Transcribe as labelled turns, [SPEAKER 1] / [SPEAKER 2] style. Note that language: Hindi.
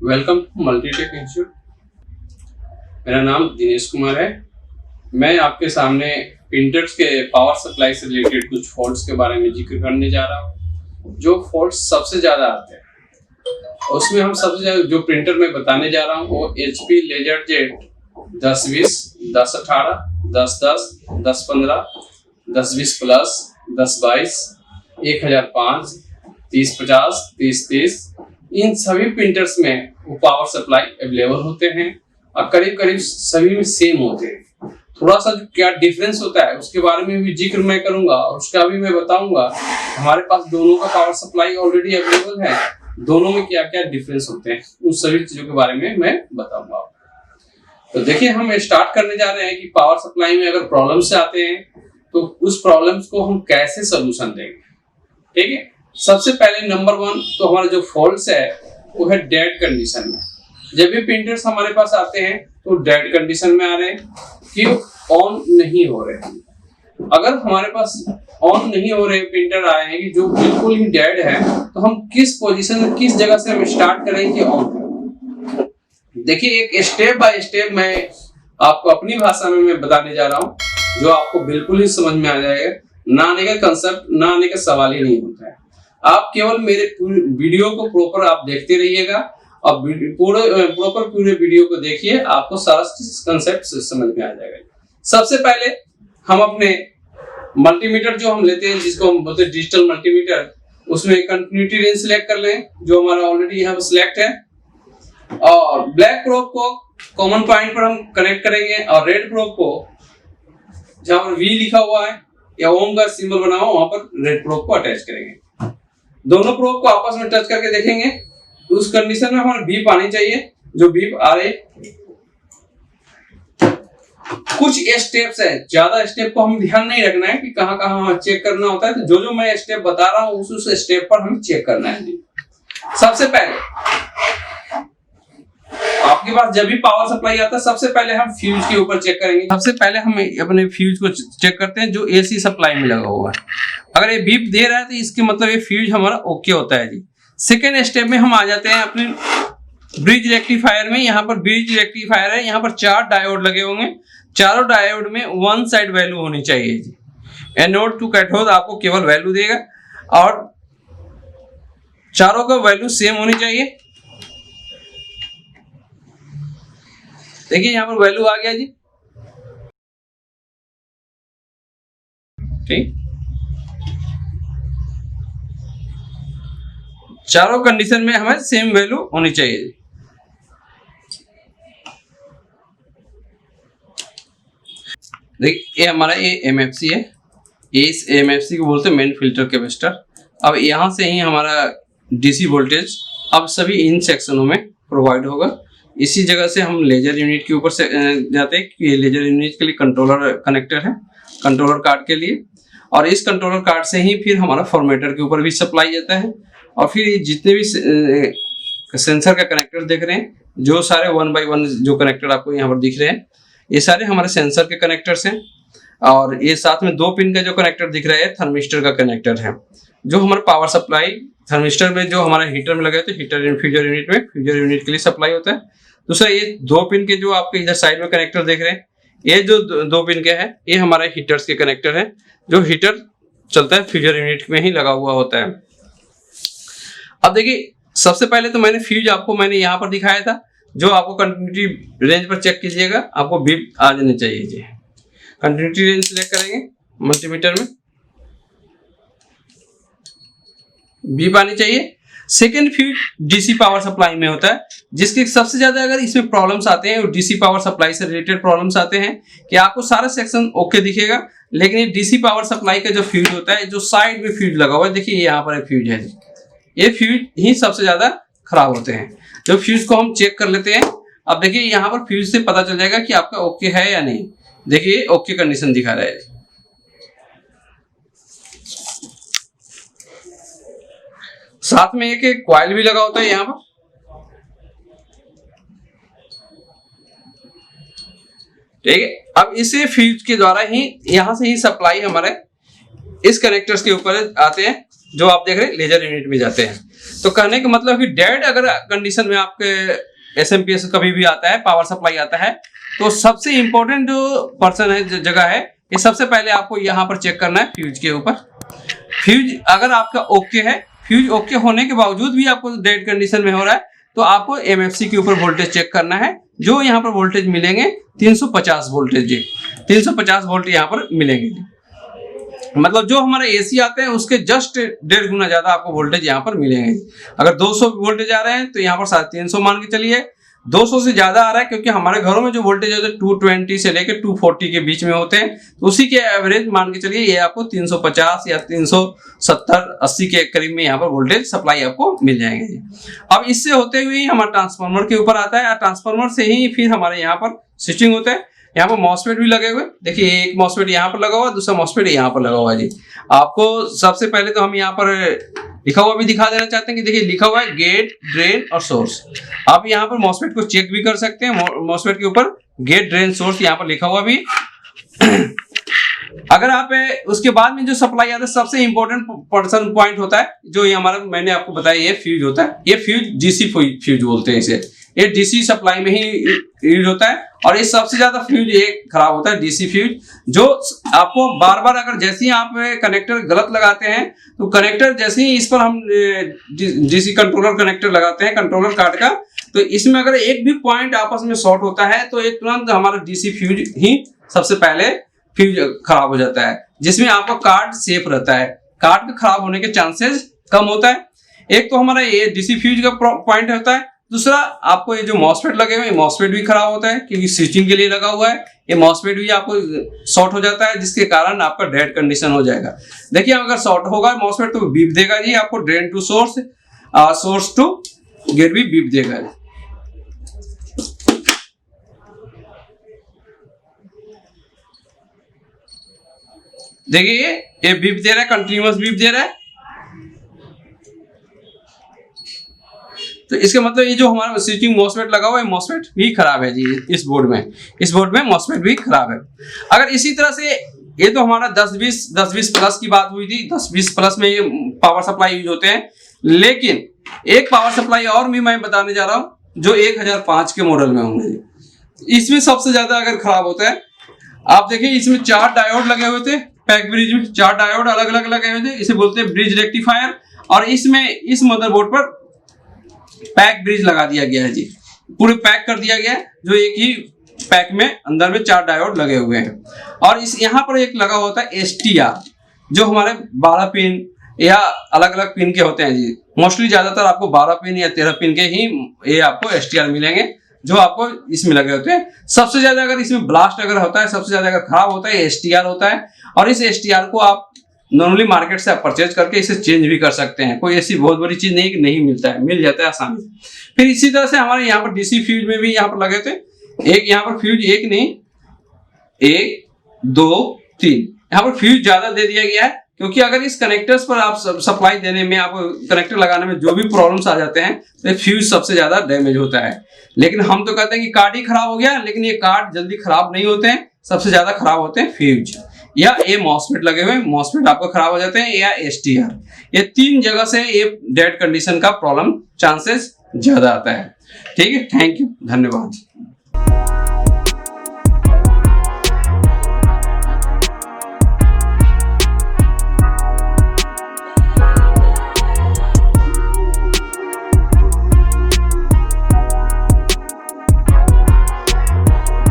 [SPEAKER 1] Welcome to Multitech institute. मेरा नाम दिनेश कुमार है। मैं आपके सामने प्रिंटर्स के पावर सप्लाई से रिलेटेड कुछ फॉल्ट्स के बारे में जिक्र करने जा रहा हूँ। जो फॉल्ट्स सबसे ज़्यादा आते हैं उसमें हम सबसे ज़्यादा जो प्रिंटर में बताने जा रहा हूँ वो HP LaserJet 1020, 1018, 1010, 1015, 1020 प्लस, 1022, 1005, 3050, 3030 इन सभी प्रिंटर्स में वो पावर सप्लाई अवेलेबल होते हैं और करीब करीब सभी में सेम होते हैं। थोड़ा सा जो क्या डिफरेंस होता है उसके बारे में भी जिक्र मैं करूंगा और उसका भी मैं बताऊंगा। हमारे पास दोनों का पावर सप्लाई ऑलरेडी अवेलेबल है, दोनों में क्या क्या डिफरेंस होते हैं उन सभी चीजों के बारे में मैं बताऊंगा। तो देखिए, हम स्टार्ट करने जा रहे हैं कि पावर सप्लाई में अगर प्रॉब्लम से आते हैं तो उस प्रॉब्लम्स को हम कैसे सोल्यूशन देंगे। ठीक है, सबसे पहले नंबर 1 तो हमारा जो फॉल्ट्स है वो है डेड कंडीशन में। जब भी प्रिंटर्स हमारे पास आते हैं तो डेड कंडीशन में आ रहे हैं, क्यों ऑन नहीं हो रहे हैं। अगर हमारे पास ऑन नहीं हो रहे प्रिंटर आए हैं कि जो बिल्कुल ही डेड है, तो हम किस पोजीशन में किस जगह से हम स्टार्ट करें कि ऑन करें। देखिए, एक स्टेप बाय स्टेप मैं आपको अपनी भाषा में मैं बताने जा रहा हूँ जो आपको बिल्कुल ही समझ में आ जाएगा। ना आने का कंसेप्ट, ना आने का सवाल ही नहीं होता है। आप केवल मेरे वीडियो को प्रॉपर आप देखते रहिएगा और पूरे वीडियो को देखिए, आपको सारा कंसेप्ट समझ में आ जाएगा। सबसे पहले हम अपने मल्टीमीटर जो हम लेते हैं, जिसको हम बोलते हैं डिजिटल मल्टीमीटर, उसमें कंटिन्यूटी रेंज सिलेक्ट कर लें जो हमारा ऑलरेडी यहाँ पर सिलेक्ट है, और ब्लैक प्रोब को कॉमन पॉइंट पर हम कनेक्ट करेंगे और रेड प्रोब को जहां पर V लिखा हुआ है या ओम का सिंबल बना हुआ वहां पर रेड प्रोब को अटैच करेंगे। दोनों प्रोब को आपस में टच करके देखेंगे, उस कंडीशन में हमारा बीप आनी चाहिए। जो बीप आ रहे, कुछ स्टेप्स है, ज्यादा स्टेप को हम ध्यान नहीं रखना है कि कहां कहां चेक करना होता है। तो जो मैं स्टेप बता रहा हूं उस स्टेप पर हमें चेक करना है। सबसे पहले आपके पास जब भी पावर सप्लाई आता है, सबसे पहले हम फ्यूज के ऊपर चेक करेंगे। सबसे पहले हम अपने फ्यूज को चेक करते हैं जो AC सप्लाई में लगा हुआ है। अगर ये बीप दे रहा है तो इसके मतलब ये फ्यूज हमारा ओके होता है जी। सेकेंड स्टेप में हम आ जाते हैं अपने ब्रिज रेक्टिफायर में। यहाँ पर ब्रिज रेक्टिफायर है, यहाँ पर 4 डायोड लगे होंगे। चारों डायोड में 1 साइड वैल्यू होनी चाहिए जी। एनोड टू कैथोड आपको केवल वैल्यू देगा और चारों का वैल्यू सेम होनी चाहिए। देखिए, यहाँ पर वैल्यू आ गया जी। ठीक, चारों कंडीशन में हमें सेम वैल्यू होनी चाहिए। देखिए, ये हमारा MFC है। इस MFC को बोलते हैं मेन फिल्टर कैपेसिटर। अब यहाँ से ही हमारा DC वोल्टेज अब सभी इन सेक्शनों में प्रोवाइड होगा। इसी जगह से हम लेजर यूनिट के ऊपर से जाते हैं कि ये लेजर यूनिट के लिए कंट्रोलर कनेक्टर है, कंट्रोलर कार्ड के लिए। और इस कंट्रोलर कार्ड से ही फिर हमारा फॉर्मेटर के ऊपर भी सप्लाई जाता है। और फिर जितने भी सेंसर का कनेक्टर देख रहे हैं, जो सारे 1 बाय 1 जो कनेक्टर आपको यहाँ पर दिख रहे हैं, ये सारे हमारे सेंसर के कनेक्टर्स हैं। और ये साथ में 2 पिन का जो कनेक्टर दिख रहा है थर्मिस्टर का कनेक्टर है, जो हमारा पावर सप्लाई थर्मिस्टर में जो हमारा हीटर में लगे थे, हीटर फ्यूजर यूनिट में, फ्यूजर यूनिट के लिए सप्लाई होता है। दूसरा, ये 2 पिन के जो आपके इधर साइड में कनेक्टर देख रहे हैं, ये जो 2 पिन के है, ये हमारे हीटर्स के कनेक्टर है। जो हीटर चलता है फ्यूजर यूनिट में ही लगा हुआ होता है। अब देखिए, सबसे पहले तो मैंने यहाँ पर दिखाया था, जो आपको कंटिन्यूटी रेंज पर चेक कीजिएगा, आपको बीप आ जाने चाहिए जी। कंटिन्यूटी रेंज सिलेक्ट करेंगे मल्टीमीटर में, बीप आनी चाहिए। Second fuse DC power supply में होता है, जिसके सबसे ज्यादा अगर इसमें प्रॉब्लम्स आते हैं, DC पावर सप्लाई से रिलेटेड प्रॉब्लम्स आते हैं कि आपको सारा सेक्शन ओके दिखेगा, लेकिन ये DC पावर सप्लाई का जो फ्यूज होता है, जो साइड में फ्यूज लगा हुआ है, देखिए यहाँ पर एक फ्यूज है, ये फ्यूज ही सबसे ज्यादा खराब होते हैं। जो फ्यूज को हम चेक कर लेते हैं। अब देखिए, यहाँ पर फ्यूज से पता चल जाएगा कि आपका ओके है या नहीं। देखिए, ओके कंडीशन दिखा रहा है। साथ में एक कॉइल भी लगा होता है यहाँ पर। ठीक है, अब इसे फ्यूज के द्वारा ही यहाँ से ही सप्लाई हमारे इस कनेक्टर्स के ऊपर आते हैं जो आप देख रहे हैं लेजर यूनिट में जाते हैं। तो कहने का मतलब कि डेड अगर कंडीशन में आपके एसएमपीएस कभी भी आता है, पावर सप्लाई आता है, तो सबसे इंपॉर्टेंट जो पर्सन है, जगह है, ये सबसे पहले आपको यहाँ पर चेक करना है फ्यूज के ऊपर। फ्यूज अगर आपका ओके है, फ्यूज ओके होने के बावजूद भी आपको डेड कंडीशन में हो रहा है, तो आपको एमएफसी के ऊपर वोल्टेज चेक करना है। जो यहाँ पर वोल्टेज मिलेंगे 350 वोल्टेज जी, 350 वोल्ट यहाँ पर मिलेंगे जी। मतलब जो हमारे एसी आते हैं उसके जस्ट 1.5 गुना ज्यादा आपको वोल्टेज यहाँ पर मिलेंगे। अगर 200 वोल्टेज आ रहे हैं तो यहाँ पर 350 मान के चलिए। 200 से ज्यादा आ रहा है क्योंकि हमारे घरों में जो वोल्टेज होते हैं 220 से लेकर 240 के बीच में होते हैं, तो उसी के एवरेज मान के चलिए ये आपको 350 या 370-80 के करीब में यहाँ पर वोल्टेज सप्लाई आपको मिल जाएंगे। अब इससे होते हुए हमारा ट्रांसफार्मर के ऊपर आता है, ट्रांसफार्मर से ही फिर हमारे यहाँ पर स्विचिंग होता है। यहाँ पर मॉसफेट भी लगे हुए, देखिए एक मॉसफेट यहाँ पर लगा हुआ, दूसरा मॉसफेट यहाँ पर लगा हुआ है जी। आपको सबसे पहले तो हम यहाँ पर लिखा हुआ भी दिखा देना चाहते हैं कि देखिए लिखा हुआ है गेट, ड्रेन और सोर्स। आप यहाँ पर मॉसफेट को चेक भी कर सकते हैं, मॉसफेट के ऊपर गेट, ड्रेन, सोर्स यहाँ पर लिखा हुआ भी। अगर आप उसके बाद में जो सप्लाई आता है, सबसे इंपॉर्टेंट पर्सन पॉइंट होता है जो ये हमारा, मैंने आपको बताया, ये फ्यूज होता है। ये फ्यूज डीसी फ्यूज बोलते हैं इसे, ये डीसी सप्लाई में ही यूज होता है। और ये सबसे ज्यादा फ्यूज ये खराब होता है डीसी फ्यूज, जो आपको बार बार अगर जैसे ही आप कनेक्टर गलत लगाते हैं, तो कनेक्टर जैसे ही इस पर हम डीसी कंट्रोलर कनेक्टर लगाते हैं, कंट्रोलर कार्ड का, तो इसमें अगर एक भी पॉइंट आपस में शॉर्ट होता है तो एक तुरंत हमारा डीसी फ्यूज ही सबसे पहले फ्यूज खराब हो जाता है, जिसमें आपका कार्ड सेफ रहता है, कार्ड के खराब होने के चांसेस कम होता है। एक तो हमारा ये डीसी फ्यूज का पॉइंट होता है, दूसरा आपको ये जो मॉसफेट लगे हुए हैं, मॉसफेट भी खराब होता है क्योंकि स्विचिंग के लिए लगा हुआ है। ये मॉसफेट भी आपको शॉर्ट हो जाता है, जिसके कारण आपका डेड कंडीशन हो जाएगा। देखिए अगर शॉर्ट होगा मॉसफेट तो बीप देगा जी, आपको drain to source, source to gate भी बीप देगा। देखिए ये बीप दे रहा है, कंटिन्यूअस बीप दे रहा है। तो इसका मतलब ये जो हमारा स्विचिंग मॉसफेट लगा हुआ है, मॉसफेट भी खराब है जी। इस बोर्ड में मॉसफेट भी खराब है। अगर इसी तरह से ये तो हमारा 10-20 प्लस की बात हुई थी, 10-20 प्लस में ये पावर सप्लाई यूज होते हैं। लेकिन एक पावर सप्लाई और भी मैं बताने जा रहा हूं जो 1005 के मॉडल में होंगे। इसमें सबसे ज्यादा अगर खराब होता है, आप देखिए इसमें 4 डायोड लगे हुए थे, पैक ब्रिज में 4 डायोड अलग अलग लगे हुए थे, इसे बोलते हैं ब्रिज रेक्टिफायर। और इसमें इस मदरबोर्ड पर पैक ब्रिज लगा दिया गया है जी, पूरे पैक कर दिया गया है, जो एक ही पैक में अंदर में 4 डायोड लगे हुए हैं। और इस यहाँ पर एक लगा होता है एसटीआर, जो हमारे 12 पिन या अलग अलग पिन के होते हैं जी। मोस्टली ज्यादातर आपको 12 पिन या 13 पिन के ही ये आपको एसटीआर मिलेंगे, जो आपको इसमें लगे होते हैं। सबसे ज्यादा अगर इसमें ब्लास्ट अगर होता है, सबसे ज्यादा अगर खराब होता है एसटीआर होता है। और इस एसटीआर को आप नॉर्मली मार्केट से आप परचेज करके इसे चेंज भी कर सकते हैं, कोई ऐसी बहुत बड़ी चीज नहीं कि नहीं मिलता है, मिल जाता है आसानी से। फिर इसी तरह से हमारे यहाँ पर डीसी फ्यूज में भी यहाँ पर लगे थे, एक यहाँ पर फ्यूज, एक नहीं 1 2 3 यहाँ पर फ्यूज ज्यादा दे दिया गया है, क्योंकि अगर इस कनेक्टर्स पर आप सप्लाई देने में, आप कनेक्टर लगाने में जो भी प्रॉब्लम्स आ जाते हैं, तो फ्यूज सबसे ज्यादा डैमेज होता है। लेकिन हम तो कहते हैं कि कार्ड ही खराब हो गया, लेकिन ये कार्ड जल्दी खराब नहीं होते हैं, सबसे ज्यादा खराब होते हैं फ्यूज या ये मॉसफेट लगे हुए, मॉसफेट आपको खराब हो जाते हैं, या एसटीआर। ये 3 जगह से ये डेड कंडीशन का प्रॉब्लम चांसेस ज्यादा आता है। ठीक है, थैंक यू, धन्यवाद।